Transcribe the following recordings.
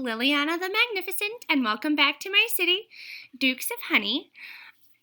Liliana the Magnificent, and welcome back to my city, Dukes of Honey.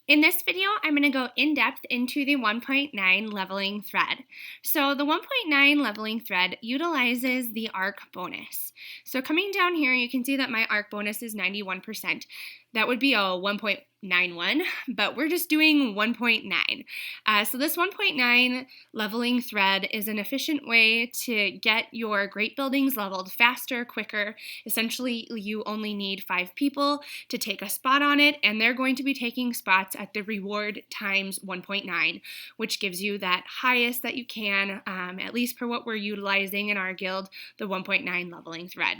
In this video, I'm going to go in depth into the 1.9 leveling thread. So the 1.9 leveling thread utilizes the arc bonus. So coming down here, you can see that my arc bonus is 91%. That would be a 1.91, but we're just doing 1.9. So this 1.9 leveling thread is an efficient way to get your great buildings leveled faster, quicker. Essentially, you only need 5 people to take a spot on it, and they're going to be taking spots at the reward times 1.9, which gives you that highest that you can, at least for what we're utilizing in our guild, the 1.9 leveling thread.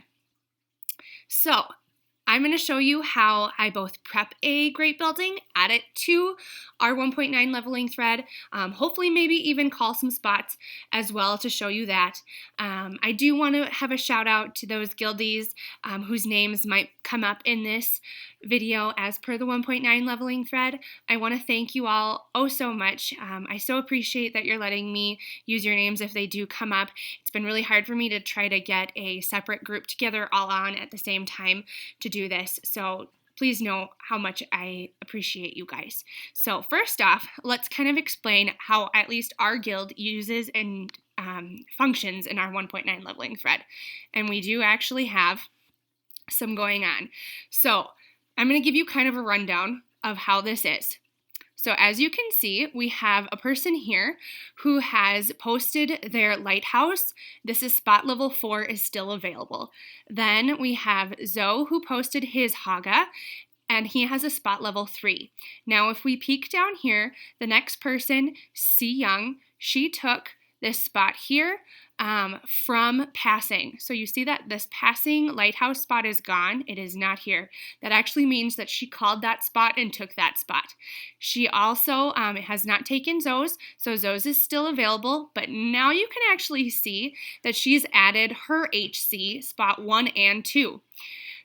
So I'm going to show you how I both prep a great building, add it to our 1.9 leveling thread, hopefully maybe even call some spots as well to show you that. I do want to have a shout out to those guildies whose names might come up in this video as per the 1.9 leveling thread. I want to thank you all so much. I so appreciate that you're letting me use your names if they do come up. It's been really hard for me to try to get a separate group together all on at the same time to do this. So please know how much I appreciate you guys. So first off, let's kind of explain how at least our guild uses and functions in our 1.9 leveling thread. And we do actually have some going on. So I'm going to give you kind of a rundown of how this is. So as you can see, we have a person here who has posted their lighthouse. This is spot level 4 is still available. Then we have Zoe who posted his Haga, and he has a spot level 3. Now if we peek down here, the next person, C Young, she took this spot here from passing. So you see that this passing lighthouse spot is gone. It is not here. That actually means that she called that spot and took that spot. She also has not taken Zoe's, so Zoe's is still available, but now you can actually see that she's added her HC spot 1 and 2.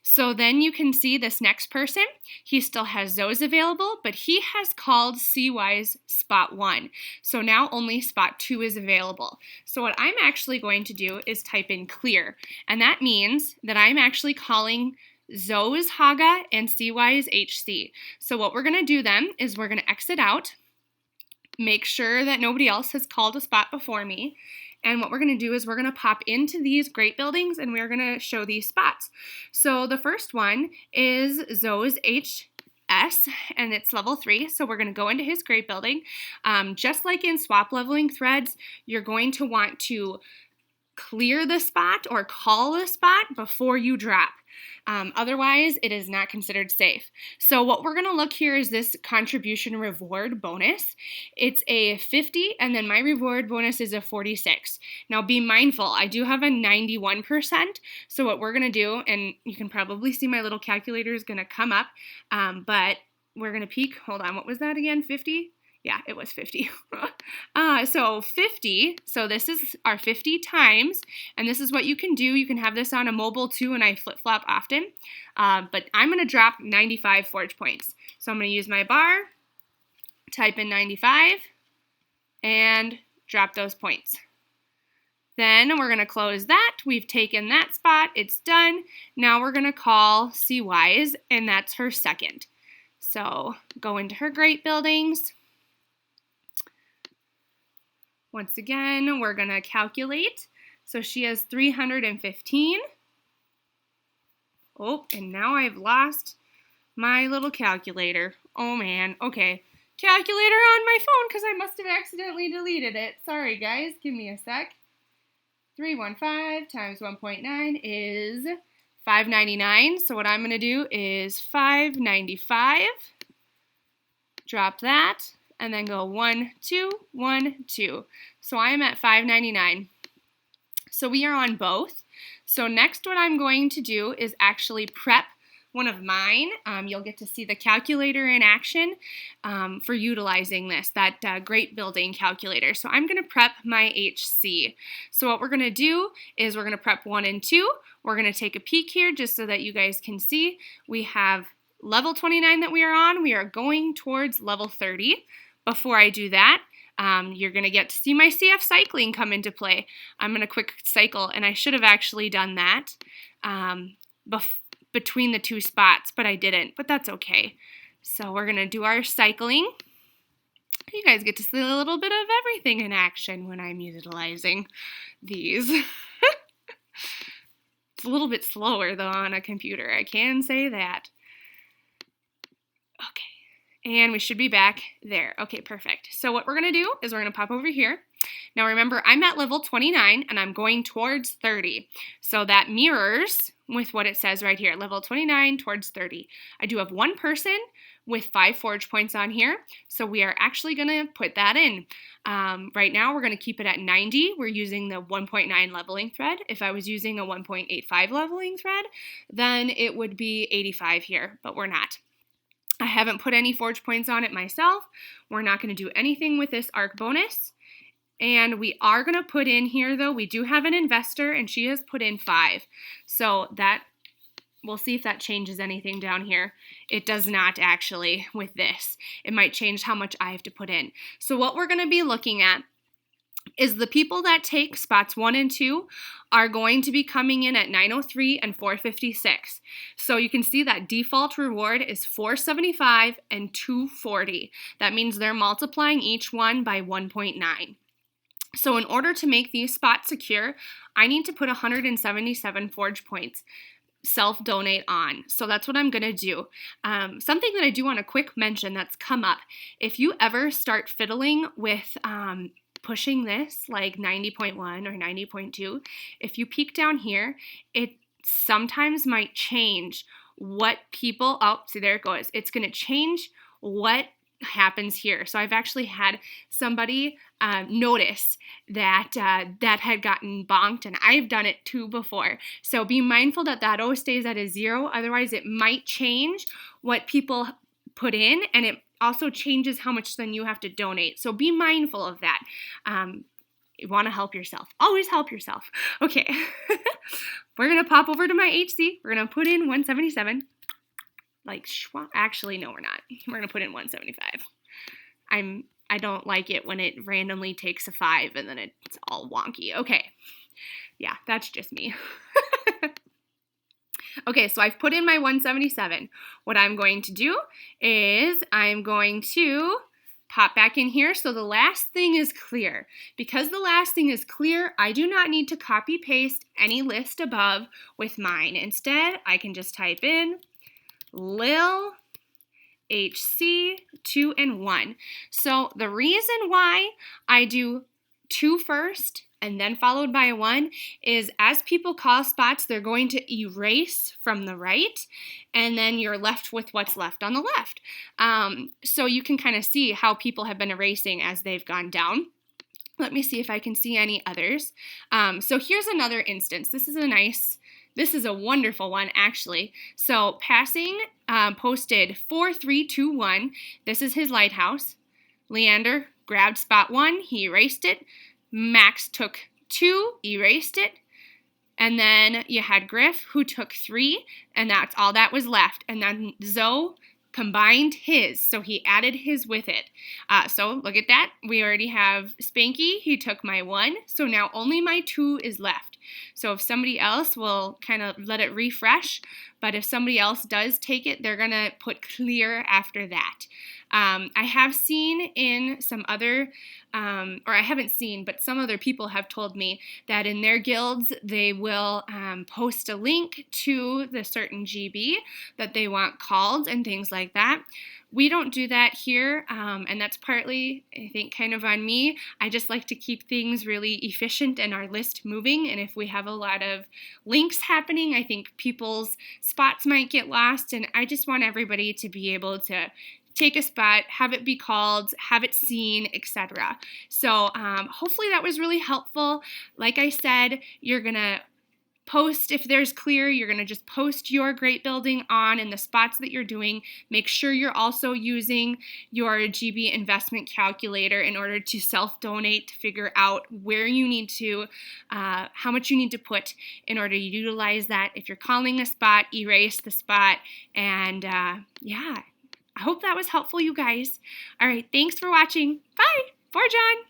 So then you can see this next person, he still has Zoe's available, but he has called CY's spot 1. So now only spot 2 is available. So what I'm actually going to do is type in clear, and that means that I'm actually calling Zoe's Haga and CY's HC. So what we're going to do then is we're going to exit out, make sure that nobody else has called a spot before me. And what we're going to do is we're going to pop into these great buildings and we're going to show these spots. So the first one is Zoe's HS, and it's level 3. So we're going to go into his great building. Just like in swap leveling threads, you're going to want to clear the spot or call the spot before you drop. Otherwise, it is not considered safe. So what we're going to look here is this contribution reward bonus. It's a 50, and then my reward bonus is a 46. Now be mindful, I do have a 91%. So what we're going to do, and you can probably see my little calculator is going to come up, but we're going to peek. Hold on, what was that again? 50? Yeah, it was 50. So 50, so this is our 50 times, and this is what you can do. You can have this on a mobile too, and I flip-flop often. But I'm going to drop 95 forge points. So I'm going to use my bar, type in 95, and drop those points. Then we're going to close that. We've taken that spot. It's done. Now we're going to call CY's, and that's her second. So go into her great buildings. Once again, we're going to calculate. So she has 315. Oh, and now I've lost my little calculator. Oh man, okay. Calculator on my phone because I must have accidentally deleted it. Sorry guys, give me a sec. 315 times 1.9 is 599. So what I'm going to do is 595. Drop that. And then go 1, 2, 1, 2. So I am at 599. So we are on both. So next what I'm going to do is actually prep one of mine. You'll get to see the calculator in action for utilizing this, that great building calculator. So I'm going to prep my HC. So what we're going to do is we're going to prep 1 and 2. We're going to take a peek here just so that you guys can see. We have level 29 that we are on. We are going towards level 30. Before I do that, you're going to get to see my CF cycling come into play. I'm going to quick cycle, and I should have actually done that. between the two spots, but I didn't, but that's okay. So we're gonna do our cycling. You guys get to see a little bit of everything in action when I'm utilizing these. It's a little bit slower though on a computer, I can say that. Okay, and we should be back there. Okay, perfect. So what we're gonna do is we're gonna pop over here. Now remember, I'm at level 29 and I'm going towards 30. So that mirrors with what it says right here, level 29 towards 30. I do have one person with 5 forge points on here, so we are actually gonna put that in. Right now we're gonna keep it at 90. We're using the 1.9 leveling thread. If I was using a 1.85 leveling thread, then it would be 85 here, but we're not. I haven't put any forge points on it myself. We're not gonna do anything with this arc bonus. And we are going to put in here, though, we do have an investor, and she has put in 5. So that, we'll see if that changes anything down here. It does not, actually, with this. It might change how much I have to put in. So what we're going to be looking at is the people that take spots 1 and 2 are going to be coming in at 903 and 456. So you can see that default reward is 475 and 240. That means they're multiplying each one by 1.9. So in order to make these spots secure, I need to put 177 forge points self-donate on. So that's what I'm going to do. Something that I do want to quick mention that's come up. If you ever start fiddling with pushing this like 90.1 or 90.2, if you peek down here, it sometimes might change what people, oh, see there it goes. It's going to change what happens here. So I've actually had somebody notice that that had gotten bonked, and I've done it too before. So be mindful that that O stays at a 0, otherwise it might change what people put in, and it also changes how much then you have to donate. So be mindful of that. You want to help yourself. Always help yourself. Okay. We're going to pop over to my HC. We're going to put in 177. Like, actually, no, we're not. We're going to put in 175. I don't like it when it randomly takes a 5 and then it's all wonky. Okay. Yeah, that's just me. Okay, so I've put in my 177. What I'm going to do is I'm going to pop back in here so the last thing is clear. Because the last thing is clear, I do not need to copy paste any list above with mine. Instead, I can just type in Lil HC 2 and 1. So the reason why I do 2 first and then followed by a 1 is as people call spots, they're going to erase from the right, and then you're left with what's left on the left. So you can kind of see how people have been erasing as they've gone down. Let me see if I can see any others. So here's another instance. This is a wonderful one, actually. So Passing posted 4321. This is his lighthouse. Leander grabbed spot 1. He erased it. Max took 2, erased it. And then you had Griff, who took 3, and that's all that was left. And then Zoe combined his, so he added his with it. So look at that. We already have Spanky. He took my 1, so now only my 2 is left. So if somebody else will kind of let it refresh, but if somebody else does take it, they're going to put clear after that. I have seen in some other, or I haven't seen, but some other people have told me that in their guilds, they will post a link to the certain GB that they want called and things like that. We don't do that here, and that's partly, I think, kind of on me. I just like to keep things really efficient and our list moving, and if we have a lot of links happening, I think people's spots might get lost, and I just want everybody to be able to take a spot, have it be called, have it seen, etc. So hopefully that was really helpful. Like I said, you're going to post, if there's clear, you're going to just post your great building on in the spots that you're doing. Make sure you're also using your GB investment calculator in order to self-donate to figure out where you need to, how much you need to put in order to utilize that. If you're calling a spot, erase the spot, and yeah. I hope that was helpful, you guys. All right, thanks for watching. Bye. Forge on.